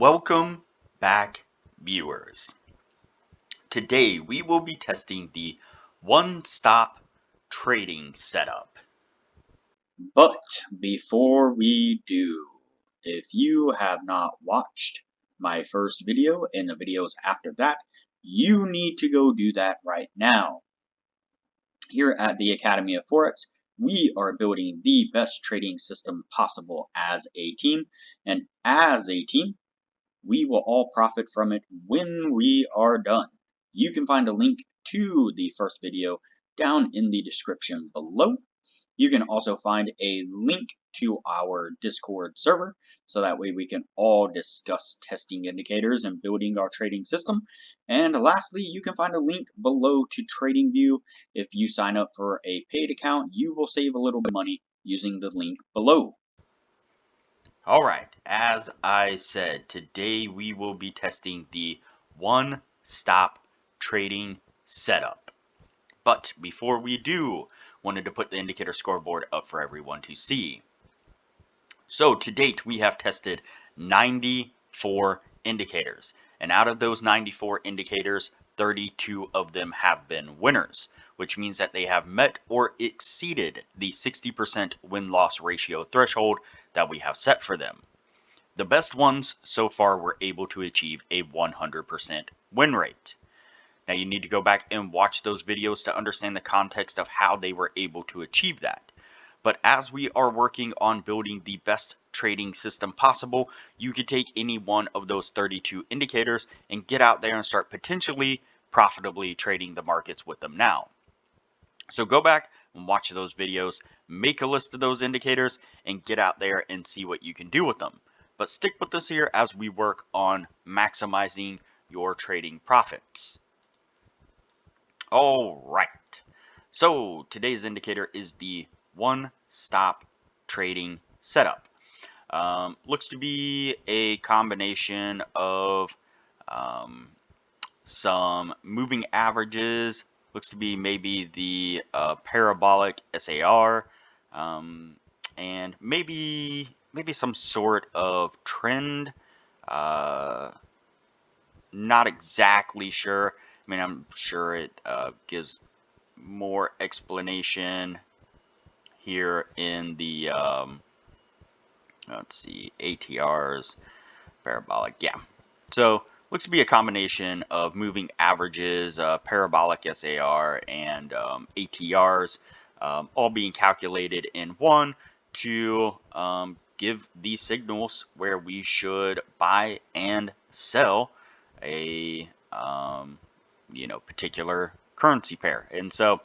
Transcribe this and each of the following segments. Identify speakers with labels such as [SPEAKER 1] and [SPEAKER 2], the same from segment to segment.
[SPEAKER 1] Welcome back, viewers. Today we will be testing the one-stop trading setup.
[SPEAKER 2] But before we do, if you have not watched my first video and the videos after that, you need to go do that right now. Here at the Academy of Forex, we are building the best trading system possible as a team, and as a team, we will all profit from it when we are done. You can find a link to the first video down in the description below. You can also find a link to our Discord server, so that way we can all discuss testing indicators and building our trading system. And lastly, you can find a link below to TradingView. If you sign up for a paid account, you will save a little bit of money using the link below.
[SPEAKER 1] Alright, as I said, today we will be testing the one-stop trading setup. But before we do, wanted to put the indicator scoreboard up for everyone to see. So to date, we have tested 94 indicators, and out of those 94 indicators, 32 of them have been winners, which means that they have met or exceeded the 60% win-loss ratio threshold that we have set for them. The best ones so far were able to achieve a 100% win rate. Now you need to go back and watch those videos to understand the context of how they were able to achieve that. But as we are working on building the best trading system possible, you could take any one of those 32 indicators and get out there and start potentially profitably trading the markets with them now. So go back and watch those videos, make a list of those indicators, and get out there and see what you can do with them. But stick with us here as we work on maximizing your trading profits. All right. So today's indicator is the one-stop trading setup. Looks to be a combination of some moving averages. Looks to be maybe the parabolic SAR, and maybe some sort of trend. Not exactly sure. I mean, I'm sure it gives more explanation here in the let's see, ATRs, parabolic, yeah. So looks to be a combination of moving averages, parabolic SAR, and ATRs, all being calculated in one to give these signals where we should buy and sell a particular currency pair. And so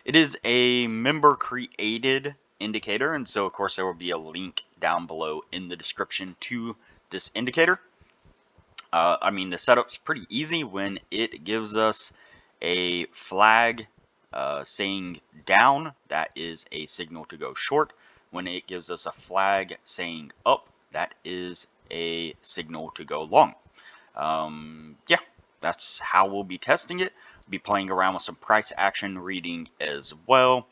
[SPEAKER 1] it is a member created indicator, and so of course there will be a link down below in the description to this indicator. I mean, the setup's pretty easy. When it gives us a flag saying down, that is a signal to go short. When it gives us a flag saying up, that is a signal to go long. Yeah, that's how we'll be testing it. Be playing around with some price action reading as well.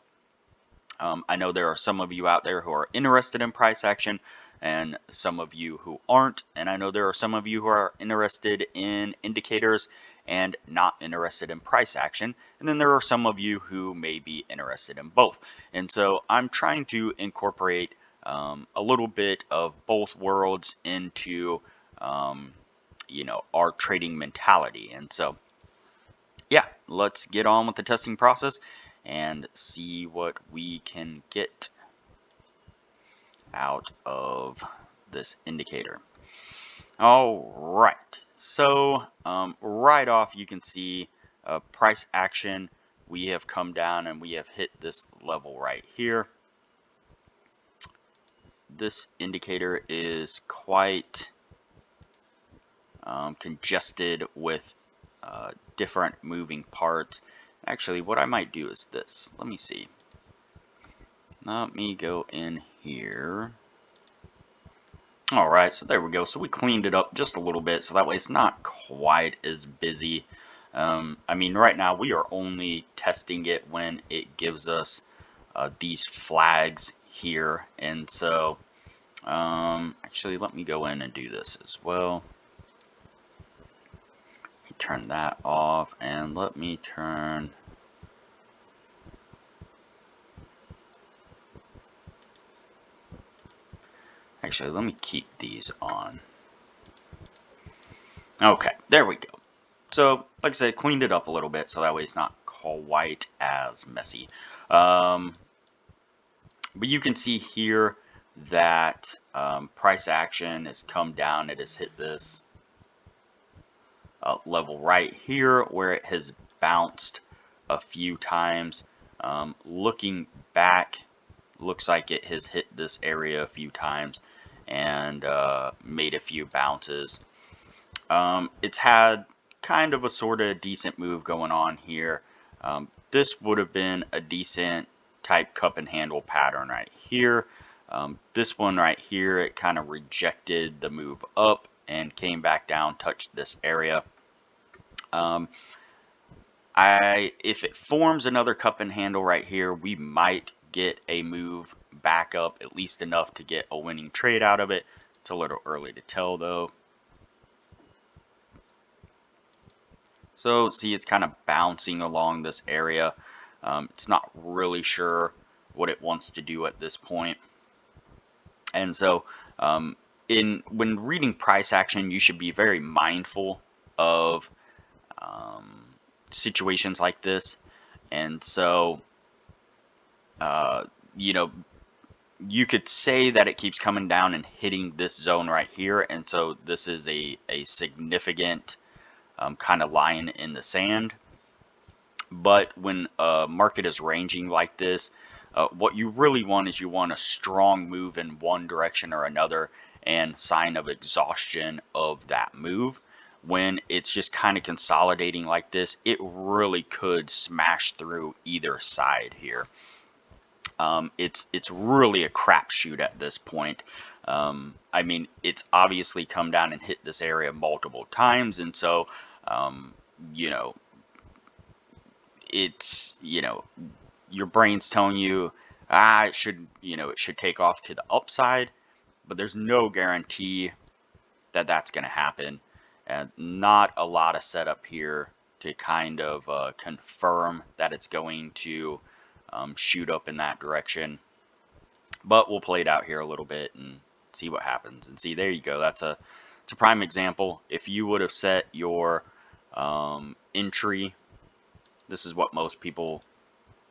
[SPEAKER 1] I know there are some of you out there who are interested in price action and some of you who aren't, and I know there are some of you who are interested in indicators and not interested in price action, and then there are some of you who may be interested in both. And so I'm trying to incorporate a little bit of both worlds into our trading mentality. And so yeah, let's get on with the testing process and see what we can get out of this indicator. All right, so right off you can see price action. We have come down and we have hit this level right here. This indicator is quite congested with different moving parts. Actually, what I might do is this. Let me see. Let me go in here. Alright, so there we go. So we cleaned it up just a little bit, so that way it's not quite as busy. I mean, right now we are only testing it when it gives us these flags here. And so, actually, let me go in and do this as well. turn that off, and let me turn. Actually, let me keep these on. Okay, there we go. So, like I said, cleaned it up a little bit so that way it's not quite as messy. But you can see here that price action has come down. It has hit this level right here where it has bounced a few times. Looking back, looks like it has hit this area a few times and made a few bounces. It's had kind of a sort of decent move going on here. This would have been a decent type cup and handle pattern right here. This one right here, it kind of rejected the move up and came back down, touched this area. If it forms another cup and handle right here, we might get a move back up, at least enough to get a winning trade out of it. It's a little early to tell though. So see, it's kind of bouncing along this area. It's not really sure what it wants to do at this point. And so when reading price action, you should be very mindful of situations like this. And so, you know, you could say that it keeps coming down and hitting this zone right here. And so this is a significant kind of line in the sand. But when a market is ranging like this, what you really want is you want a strong move in one direction or another and sign of exhaustion of that move. When it's just kind of consolidating like this, it really could smash through either side here. It's really a crapshoot at this point. I mean, it's obviously come down and hit this area multiple times, and so you know, it's your brain's telling you it should it should take off to the upside, but there's no guarantee that that's going to happen, and not a lot of setup here to kind of confirm that it's going to shoot up in that direction. But we'll play it out here a little bit and see what happens. And see, there you go. It's a prime example. If you would have set your entry, this is what most people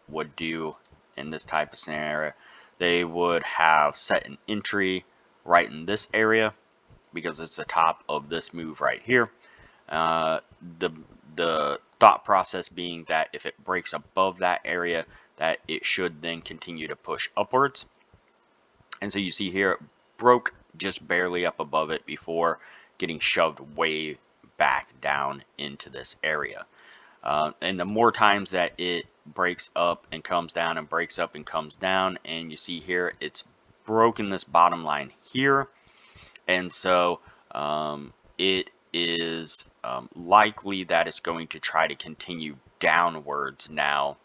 [SPEAKER 1] would do in this type of scenario. They would have set an entry right in this area because it's the top of this move right here. The thought process being that if it breaks above that area, that it should then continue to push upwards. And so you see here it broke just barely up above it before getting shoved way back down into this area. And the more times that it breaks up and comes down and breaks up and comes down, and you see here it's broken this bottom line here, and so it is likely that it's going to try to continue downwards now.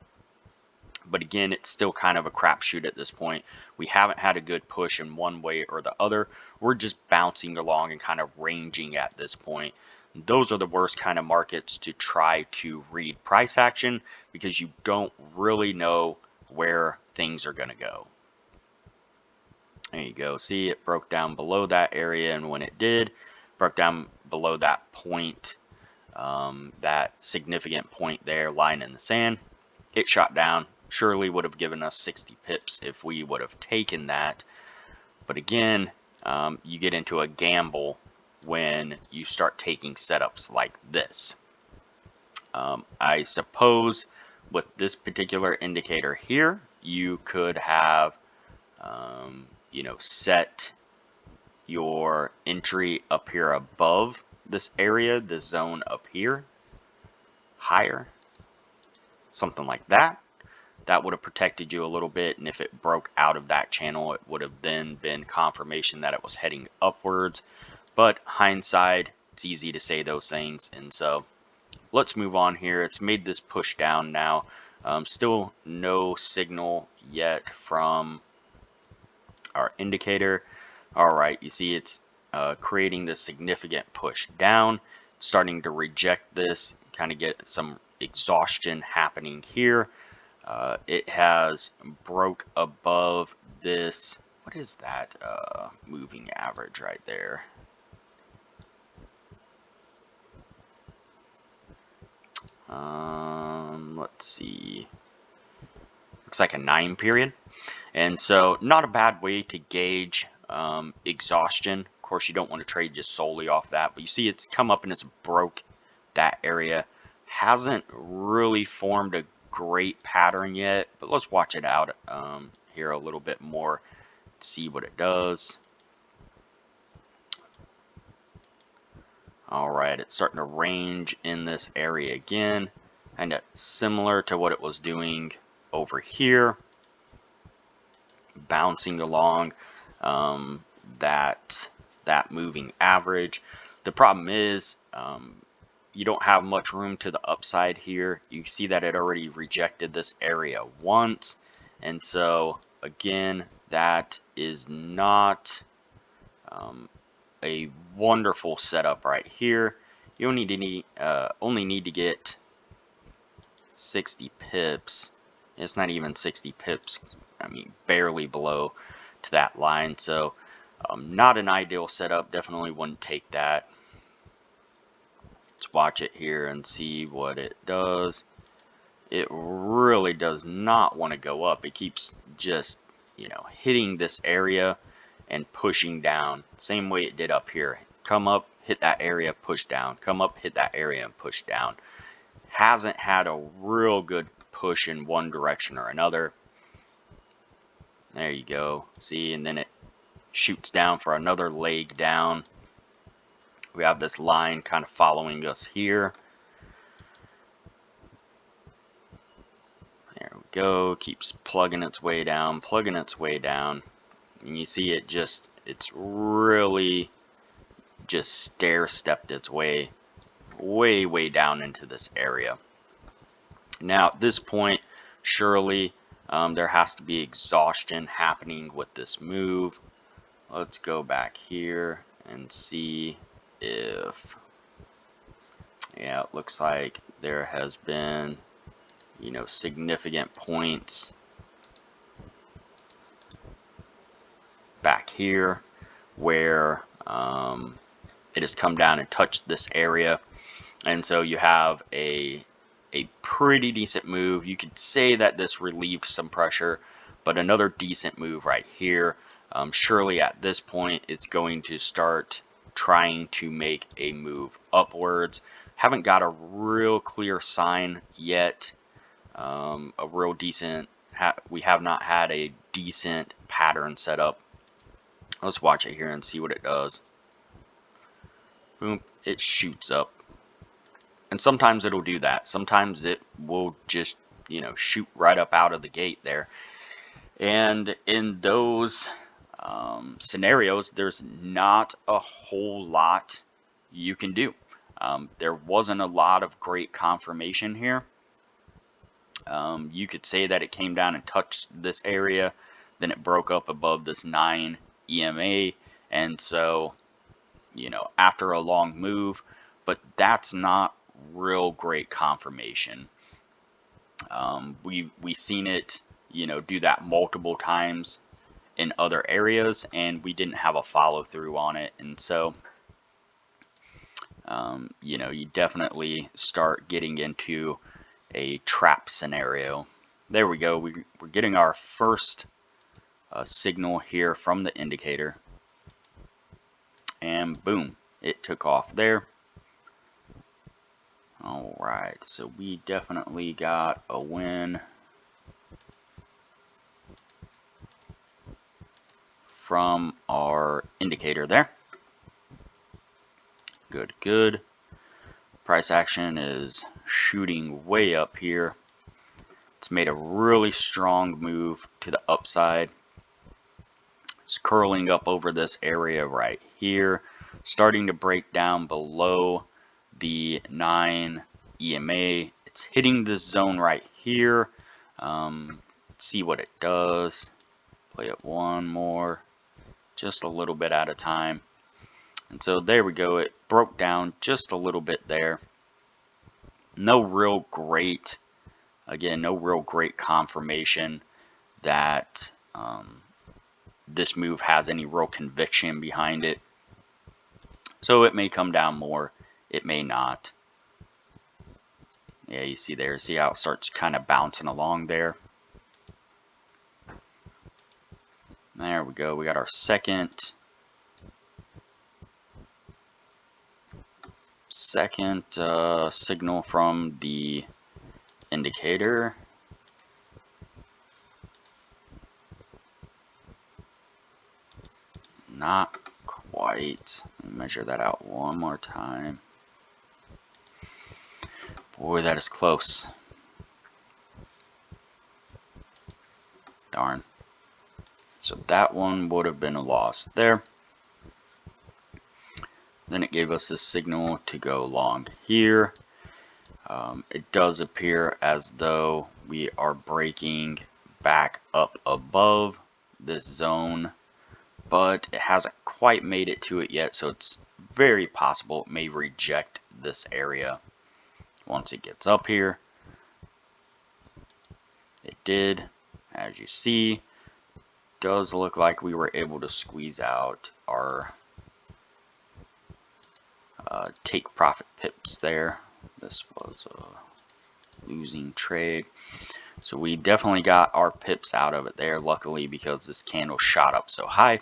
[SPEAKER 1] But again, it's still kind of a crapshoot at this point. We haven't had a good push in one way or the other. We're just bouncing along and kind of ranging at this point. Those are the worst kind of markets to try to read price action because you don't really know where things are going to go. There you go. See, it broke down below that area, and when it did, broke down below that point, that significant point there, line in the sand, it shot down. Surely would have given us 60 pips if we would have taken that. But again, you get into a gamble when you start taking setups like this. I suppose with this particular indicator here, you could have set your entry up here above this area, this zone up here, higher, something like that. That would have protected you a little bit, and if it broke out of that channel, it would have then been confirmation that it was heading upwards. But hindsight, it's easy to say those things, and so let's move on here. It's made this push down now. Still no signal yet from our indicator. All right, you see it's creating this significant push down. starting to reject this, kind of get some exhaustion happening here. It has broke above this. What is that moving average right there? Let's see. Looks like a 9 period. And so not a bad way to gauge exhaustion. Of course, you don't want to trade just solely off that, but you see it's come up and it's broke that area. Hasn't really formed a great pattern yet, but let's watch it out here a little bit more, see what it does. All right, it's starting to range in this area again, kind of similar to what it was doing over here, bouncing along that moving average. The problem is you don't have much room to the upside here. You see that it already rejected this area once, and so again, that is not a wonderful setup right here. You only need to get 60 pips. It's not even 60 pips. I mean, barely below to that line. So not an ideal setup. Definitely wouldn't take that. Let's watch it here and see what it does. It really does not want to go up. It keeps just, hitting this area and pushing down. Same way it did up here. Come up, hit that area, push down. Come up, hit that area, and push down. Hasn't had a real good push in one direction or another. There you go. See, and then it shoots down for another leg down. We have this line kind of following us here. There we go. Keeps plugging its way down, plugging its way down. And you see it's really just stair-stepped its way way down into this area. Now at this point, surely there has to be exhaustion happening with this move. Let's go back here and see if, yeah, it looks like there has been, significant points back here where it has come down and touched this area, and so you have a pretty decent move. You could say that this relieved some pressure, but another decent move right here. Surely at this point it's going to start trying to make a move upwards. Haven't got a real clear sign yet. A real decent, we have not had a decent pattern set up. Let's watch it here and see what it does. Boom, it shoots up. And sometimes it'll do that. Sometimes it will just, shoot right up out of the gate there. And in those scenarios, there's not a whole lot you can do. There wasn't a lot of great confirmation here. You could say that it came down and touched this area, then it broke up above this 9 EMA, and so, after a long move, but that's not real great confirmation. We've seen it, do that multiple times in other areas, and we didn't have a follow through on it, and so you definitely start getting into a trap scenario. There we go. We're getting our first signal here from the indicator, and boom, it took off there. All right, so we definitely got a win from our indicator there. Good. Price action is shooting way up here. It's made a really strong move to the upside. It's curling up over this area right here, starting to break down below the 9 EMA. It's hitting this zone right here. Let's see what it does. Play it one more, just a little bit at a time. And so there we go. It broke down just a little bit there. No real great, again, no real great confirmation that this move has any real conviction behind it. So it may come down more, it may not. Yeah, you see there, see how it starts kind of bouncing along there. There we go, we got our second signal from the indicator. Not quite. Let me measure that out one more time. Boy, that is close. Darn. So that one would have been a loss there. Then it gave us this signal to go long here. It does appear as though we are breaking back up above this zone, but it hasn't quite made it to it yet, so it's very possible it may reject this area once it gets up here. It did, as you see. Does look like we were able to squeeze out our take profit pips there. This was a losing trade, so we definitely got our pips out of it there, luckily, because this candle shot up so high.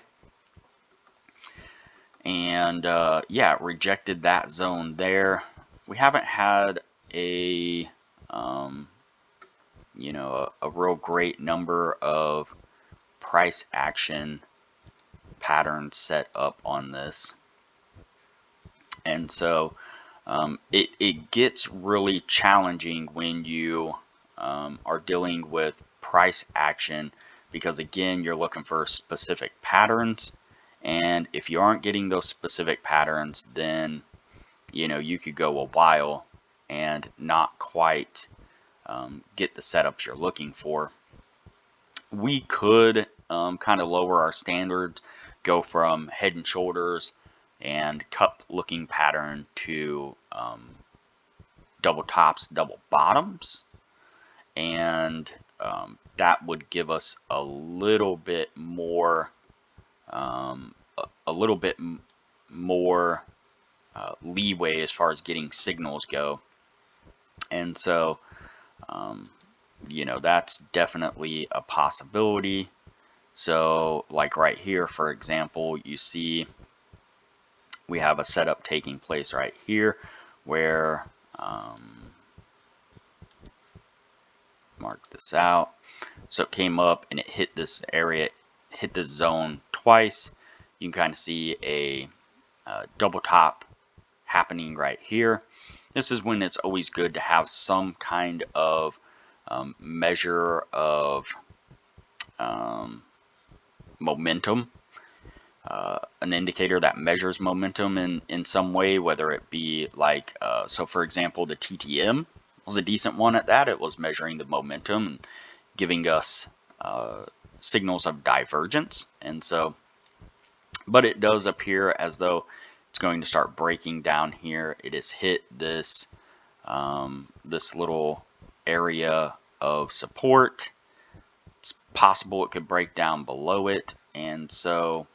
[SPEAKER 1] And yeah, it rejected that zone there. We haven't had a you know, a real great number of price action patterns set up on this, and so it gets really challenging when you are dealing with price action, because again, you're looking for specific patterns, and if you aren't getting those specific patterns, then you know, you could go a while and not quite get the setups you're looking for. We could kind of lower our standards, go from head and shoulders and cup looking pattern to double tops, double bottoms, and that would give us a little bit more more leeway as far as getting signals go. And so you know, that's definitely a possibility. So like right here, for example, you see we have a setup taking place right here where mark this out. So it came up and it hit this area, hit this zone twice. You can kind of see a double top happening right here. This is when it's always good to have some kind of measure of momentum, an indicator that measures momentum in some way, whether it be like, so for example, the TTM was a decent one at that. It was measuring the momentum and giving us signals of divergence. And so, but it does appear as though it's going to start breaking down here. It has hit this this little area of support. It's possible it could break down below it, and so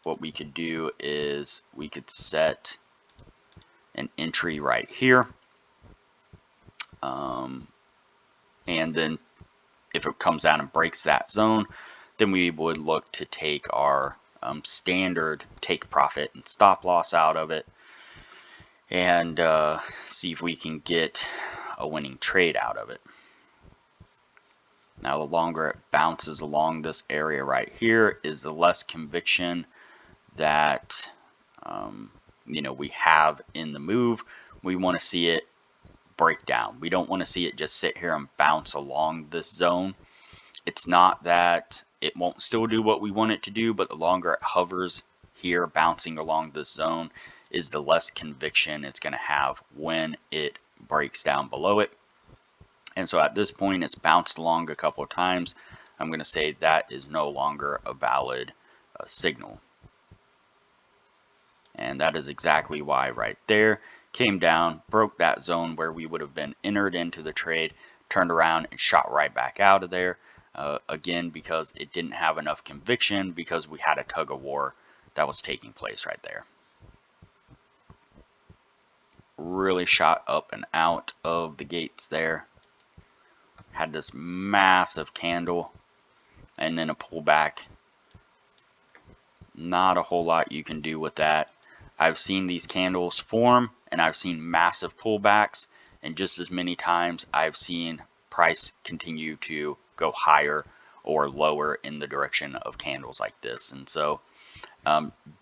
[SPEAKER 1] what we could do is we could set an entry right here, and then if it comes down and breaks that zone, then we would look to take our standard take profit and stop loss out of it, and see if we can get a winning trade out of it. Now, the longer it bounces along this area right here is the less conviction that you know, we have in the move. We want to see it break down. We don't want to see it just sit here and bounce along this zone. It's not that it won't still do what we want it to do, but the longer it hovers here bouncing along this zone is the less conviction it's going to have when it breaks down below it. And so at this point, it's bounced along a couple of times. I'm going to say that is no longer a valid signal. And that is exactly why right there. Came down, broke that zone where we would have been entered into the trade, turned around and shot right back out of there. Again, because it didn't have enough conviction, because we had a tug of war that was taking place right there. Really shot up and out of the gates there. Had this massive candle and then a pullback. Not a whole lot you can do with that. I've seen these candles form and I've seen massive pullbacks, and just as many times I've seen price continue to go higher or lower in the direction of candles like this. And so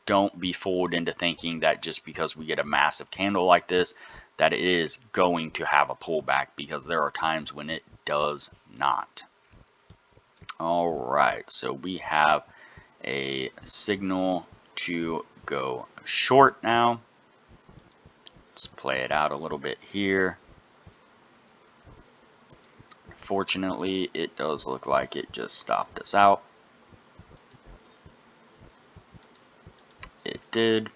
[SPEAKER 1] don't be fooled into thinking that just because we get a massive candle like this that it is going to have a pullback, because there are times when it does not. All right, so we have a signal to go short now. Let's play it out a little bit here. Fortunately, it does look like it just stopped us out. It did.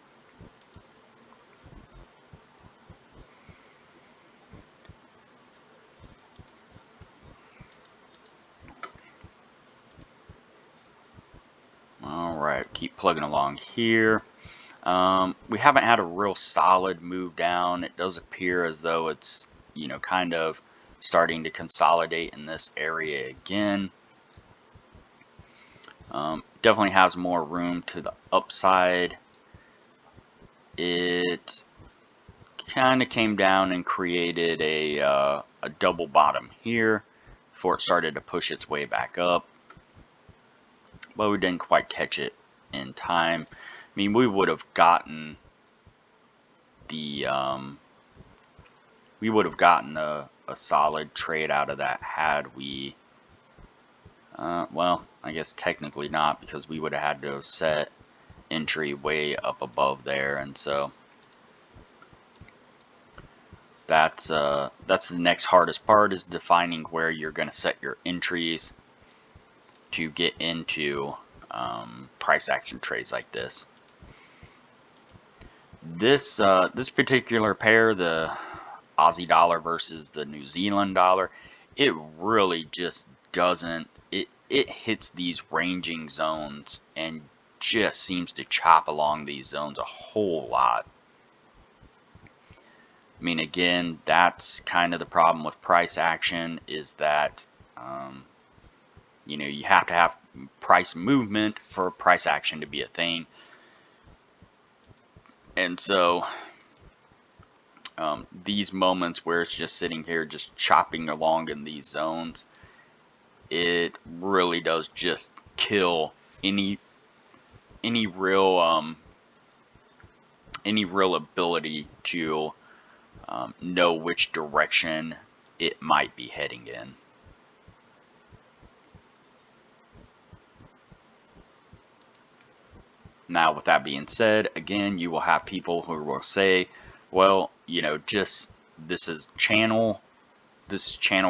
[SPEAKER 1] All right, keep plugging along here. We haven't had a real solid move down. It does appear as though it's, kind of starting to consolidate in this area again. Definitely has more room to the upside. It kind of came down and created a double bottom here before it started to push its way back up, but we didn't quite catch it in time. I mean, we would have gotten the a solid trade out of that had we well, I guess technically not, because we would have had to set entry way up above there, and so that's the next hardest part, is defining where you're going to set your entries to get into price action trades like this. This particular pair, the Aussie dollar versus the New Zealand dollar, it really just doesn't, it hits these ranging zones and just seems to chop along these zones a whole lot. I mean, again, that's kind of the problem with price action, is that you have to have price movement for price action to be a thing. And so these moments where it's just sitting here just chopping along in these zones, it really does just kill any real ability to know which direction it might be heading in. Now, with that being said, again, you will have people who will say, well, just this is channel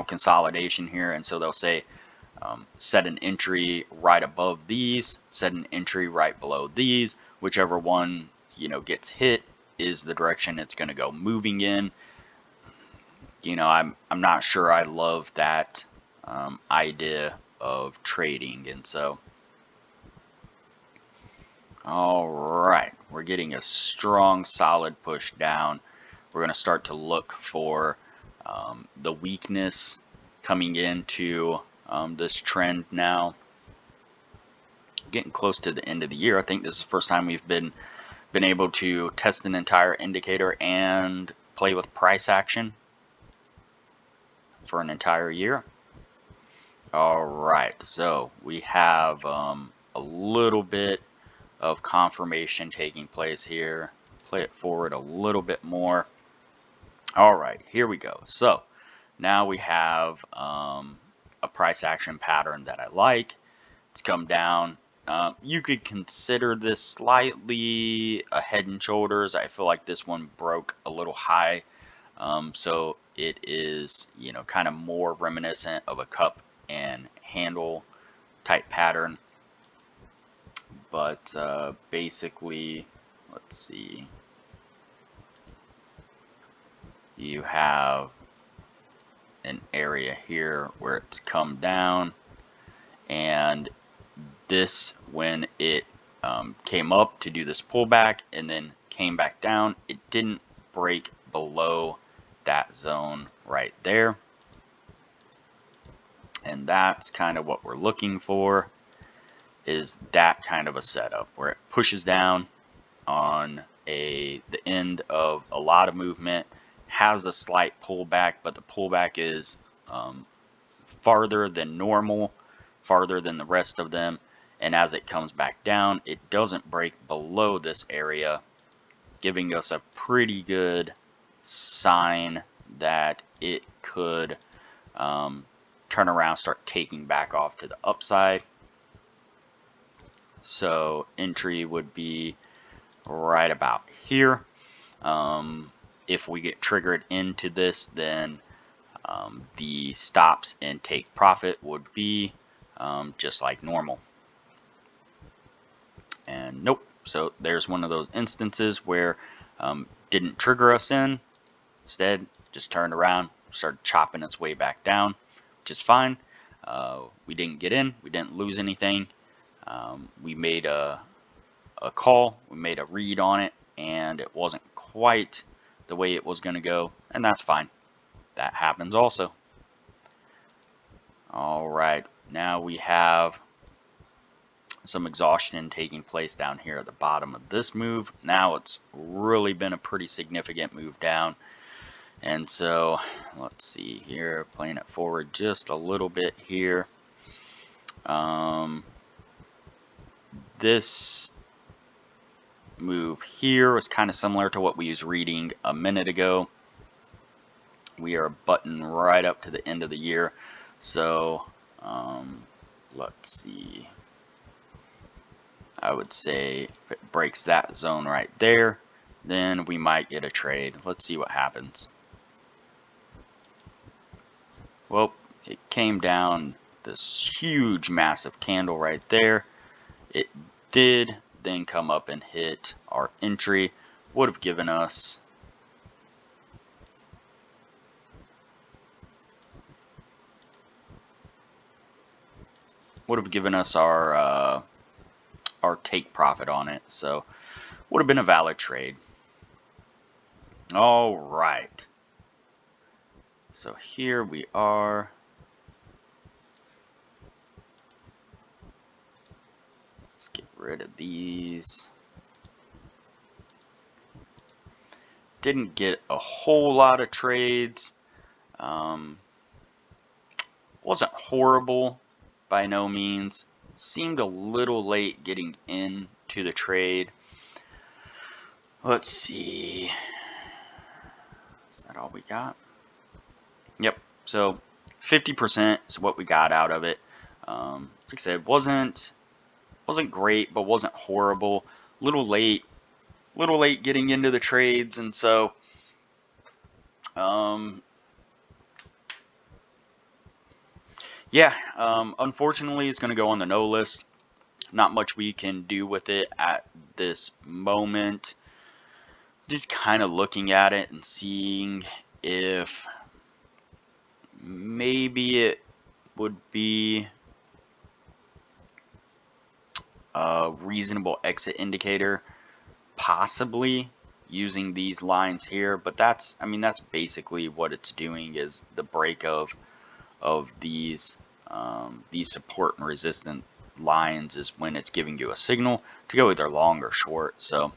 [SPEAKER 1] consolidation here, and so they'll say set an entry right above these, set an entry right below these. Whichever one gets hit is the direction it's going to go moving in. I'm not sure I love that idea of trading, and so all right, we're getting a strong, solid push down. We're going to start to look for the weakness coming into this trend now. Getting close to the end of the year. I think this is the first time we've been able to test an entire indicator and play with price action for an entire year. All right, so we have a little bit of confirmation taking place here. Play it forward a little bit more. All right, here we go. So now we have a price action pattern that I like. It's come down. You could consider this slightly a head and shoulders. I feel like this one broke a little high. So it is, kind of more reminiscent of a cup and handle type pattern. But basically, let's see, you have an area here where it's come down, and this, when it came up to do this pullback and then came back down, it didn't break below that zone right there. And that's kind of what we're looking for, is that kind of a setup where it pushes down on the end of a lot of movement, has a slight pullback, but the pullback is farther than normal, farther than the rest of them. And as it comes back down, it doesn't break below this area, giving us a pretty good sign that it could turn around, start taking back off to the upside. So entry would be right about here. If we get triggered into this, then the stops and take profit would be just like normal. And nope, so there's one of those instances where didn't trigger us in, instead just turned around, started chopping its way back down, which is fine. We didn't get in, we didn't lose anything. We made a call, we made a read on it, and it wasn't quite the way it was going to go, and that's fine. That happens also. All right, now we have some exhaustion taking place down here at the bottom of this move. Now it's really been a pretty significant move down. And so let's see here, playing it forward just a little bit here. This move here was kind of similar to what we was reading a minute ago. We are buttoned right up to the end of the year. So let's see. I would say if it breaks that zone right there, then we might get a trade. Let's see what happens. Well, it came down this huge massive candle right there. It did then come up and hit our entry. Would have given us our take profit on it, so would have been a valid trade. All right, so here we are. Let's get rid of these. Didn't get a whole lot of trades. Wasn't horrible by no means. Seemed a little late getting into the trade. Let's see. Is that all we got? Yep. So 50% is what we got out of it. Like I said, wasn't great, but wasn't horrible. Little late getting into the trades, and so yeah, unfortunately, it's going to go on the no list. Not much we can do with it at this moment. Just kind of looking at it and seeing if maybe it would be a reasonable exit indicator, possibly using these lines here. But that's basically what it's doing, is the break of these support and resistance lines is when it's giving you a signal to go either long or short. So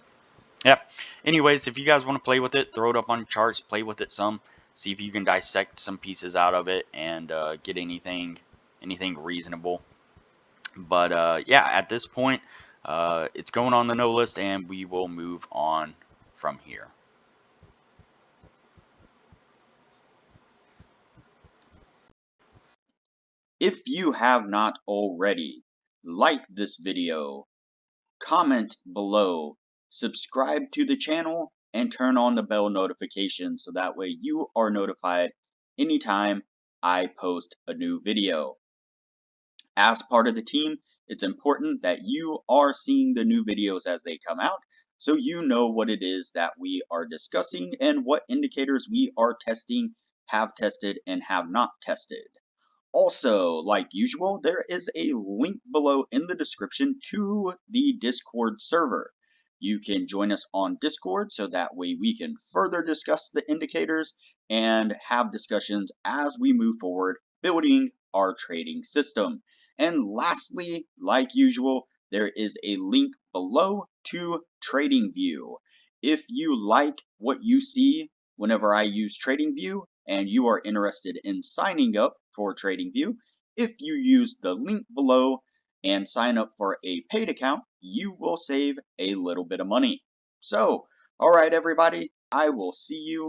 [SPEAKER 1] yeah, anyways, if you guys want to play with it, throw it up on charts, play with it some, see if you can dissect some pieces out of it and get anything reasonable. But yeah, at this point, it's going on the no list, and we will move on from here.
[SPEAKER 2] If you have not already, like this video, comment below, subscribe to the channel, and turn on the bell notification so that way you are notified anytime I post a new video. As part of the team, it's important that you are seeing the new videos as they come out. so you know what it is that we are discussing and what indicators we are testing, have tested, and have not tested. Also, like usual, there is a link below in the description to the Discord server. You can join us on Discord so that way we can further discuss the indicators and have discussions as we move forward building our trading system. And lastly, like usual, there is a link below to TradingView. If you like what you see whenever I use TradingView and you are interested in signing up for TradingView, if you use the link below and sign up for a paid account, you will save a little bit of money. So, all right, everybody, I will see you